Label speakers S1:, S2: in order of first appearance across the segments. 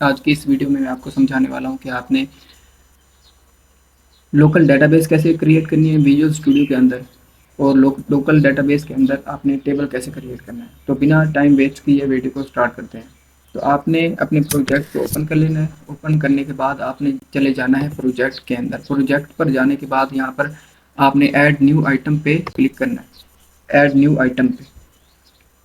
S1: आज की इस वीडियो में मैं आपको समझाने वाला हूँ कि आपने लोकल डेटाबेस कैसे क्रिएट करनी है विजुअल स्टूडियो के अंदर और लोकल डेटाबेस के अंदर आपने टेबल कैसे क्रिएट करना है। तो बिना टाइम वेस्ट किए वीडियो को स्टार्ट करते हैं। तो आपने अपने प्रोजेक्ट को ओपन कर लेना है। ओपन करने के बाद आपने चले जाना है प्रोजेक्ट के अंदर। प्रोजेक्ट पर जाने के बाद यहाँ पर आपने ऐड न्यू आइटम पे क्लिक करना है। ऐड न्यू आइटम पे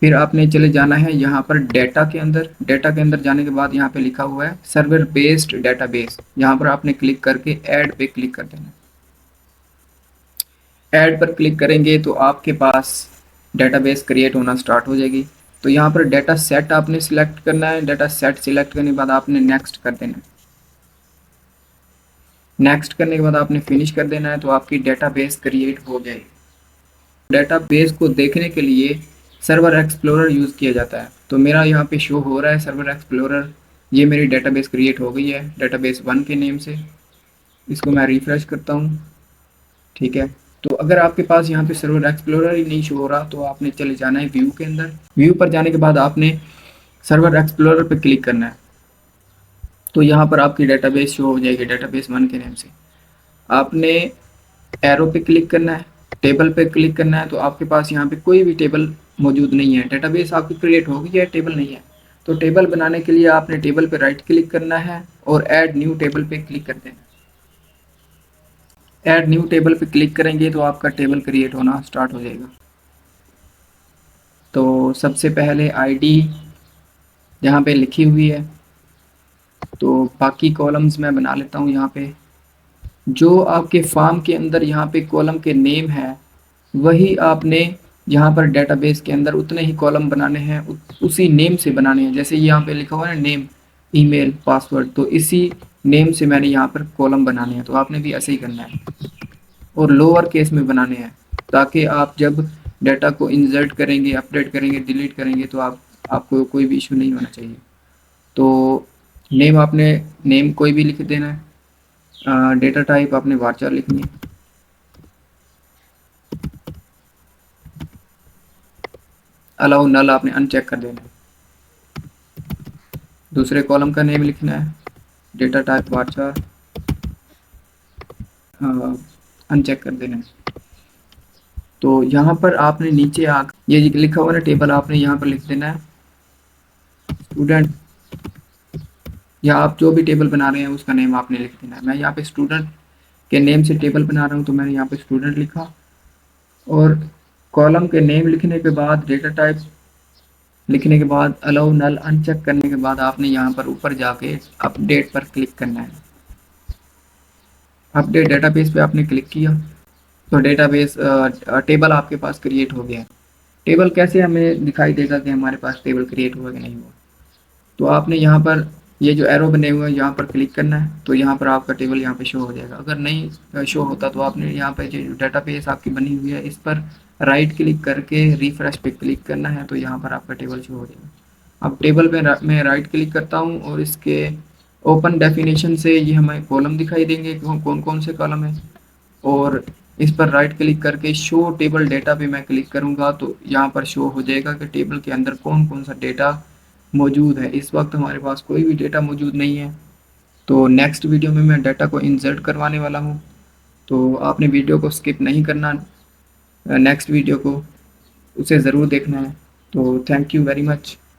S1: फिर आपने चले जाना है यहाँ पर डेटा के अंदर। डेटा के अंदर जाने के बाद यहाँ पे लिखा हुआ है सर्वर बेस्ड डेटाबेस। यहाँ पर आपने क्लिक करके ऐड पे क्लिक कर देना है। ऐड पर क्लिक करेंगे तो आपके पास डेटाबेस क्रिएट होना स्टार्ट हो जाएगी। तो यहाँ पर डेटा सेट आपने सिलेक्ट करना है। डेटा सेट सिलेक्ट करने के बाद आपने नेक्स्ट कर देना है। नेक्स्ट करने के बाद आपने फिनिश कर देना है तो आपकी डेटाबेस क्रिएट हो जाएगी। डेटाबेस को देखने के लिए सर्वर एक्सप्लोरर यूज़ किया जाता है। तो मेरा यहाँ पे शो हो रहा है सर्वर एक्सप्लोरर। ये मेरी डेटाबेस क्रिएट हो गई है डेटाबेस 1 के नेम से। इसको मैं रिफ्रेश करता हूँ। ठीक है। तो अगर आपके पास यहाँ पे सर्वर एक्सप्लोरर ही नहीं शो हो रहा तो आपने चले जाना है व्यू के अंदर। व्यू पर जाने के बाद आपने सर्वर एक्सप्लोरर पे क्लिक करना है। तो यहाँ पर आपकी डेटाबेस शो हो जाएगी डेटाबेस 1 के नेम से। आपने एरो पे क्लिक करना है। टेबल पे क्लिक करना है तो आपके पास यहाँ पे कोई भी टेबल मौजूद नहीं है। डेटाबेस आपकी क्रिएट हो गई है, टेबल नहीं है। तो टेबल बनाने के लिए आपने टेबल पे राइट क्लिक करना है और ऐड न्यू टेबल पे क्लिक कर देना है। ऐड न्यू टेबल पे क्लिक करेंगे तो आपका टेबल क्रिएट होना स्टार्ट हो जाएगा। तो सबसे पहले आईडी यहाँ पे लिखी हुई है। तो बाकी कॉलम्स मैं बना लेता हूँ। यहाँ पे जो आपके फॉर्म के अंदर यहाँ पे कॉलम के नेम है वही आपने यहाँ पर डेटाबेस के अंदर उतने ही कॉलम बनाने हैं, उसी नेम से बनाने हैं। जैसे यहाँ पे लिखा हुआ है ना नेम, ईमेल, पासवर्ड, तो इसी नेम से मैंने यहाँ पर कॉलम बनाने हैं। तो आपने भी ऐसे ही करना है और लोअर केस में बनाने हैं ताकि आप जब डाटा को इंसर्ट करेंगे, अपडेट करेंगे, डिलीट करेंगे तो आपको कोई भी इशू नहीं होना चाहिए। तो नेम आपने नेम कोई भी लिख देना है। डेटा टाइप आपने वार्चर लिखनी है। अलाउ नल आपने अनचेक कर देना है। दूसरे कॉलम का नेम लिखना है, डेटा टाइप वार्चर, अनचेक कर देना है। तो यहाँ पर आपने नीचे आ ये लिखा हुआ ना टेबल, आपने यहाँ पर लिख देना है स्टूडेंट, या आप जो भी टेबल बना रहे हैं उसका नेम आपने लिख देना है। मैं यहाँ पे स्टूडेंट के नेम से टेबल बना रहा हूँ तो मैंने यहाँ पे स्टूडेंट लिखा। और कॉलम के नेम लिखने के बाद, डेटा टाइप लिखने के बाद, अलाउ नल अनचेक करने के बाद आपने यहाँ पर ऊपर जाके अपडेट पर क्लिक करना है। अपडेट डेटाबेस पे आपने क्लिक किया तो डेटाबेस टेबल आपके पास क्रिएट हो गया है। टेबल कैसे हमें दिखाई देगा कि हमारे पास टेबल क्रिएट हुआ कि नहीं हुआ? तो आपने यहाँ पर ये जो एरो बने हुए हैं यहाँ पर क्लिक करना है तो यहाँ पर आपका टेबल यहाँ पे शो हो जाएगा। अगर नहीं शो होता तो आपने यहाँ पे जो डेटाबेस आपकी बनी हुई है इस पर राइट क्लिक करके रिफ्रेश पे क्लिक करना है तो यहाँ पर आपका टेबल शो हो जाएगा। अब टेबल पे मैं राइट क्लिक करता हूँ और इसके ओपन डेफिनेशन से ये हमें कॉलम दिखाई देंगे कि कौन कौन से कॉलम है। और इस पर राइट क्लिक करके शो टेबल डेटा पे मैं क्लिक करूंगा तो यहाँ पर शो हो जाएगा कि टेबल के अंदर कौन कौन सा डेटा मौजूद है। इस वक्त हमारे पास कोई भी डेटा मौजूद नहीं है। तो नेक्स्ट वीडियो में मैं डाटा को इंसर्ट करवाने वाला हूँ। तो आपने वीडियो को स्किप नहीं करना, नेक्स्ट वीडियो को उसे ज़रूर देखना है। तो थैंक यू वेरी मच।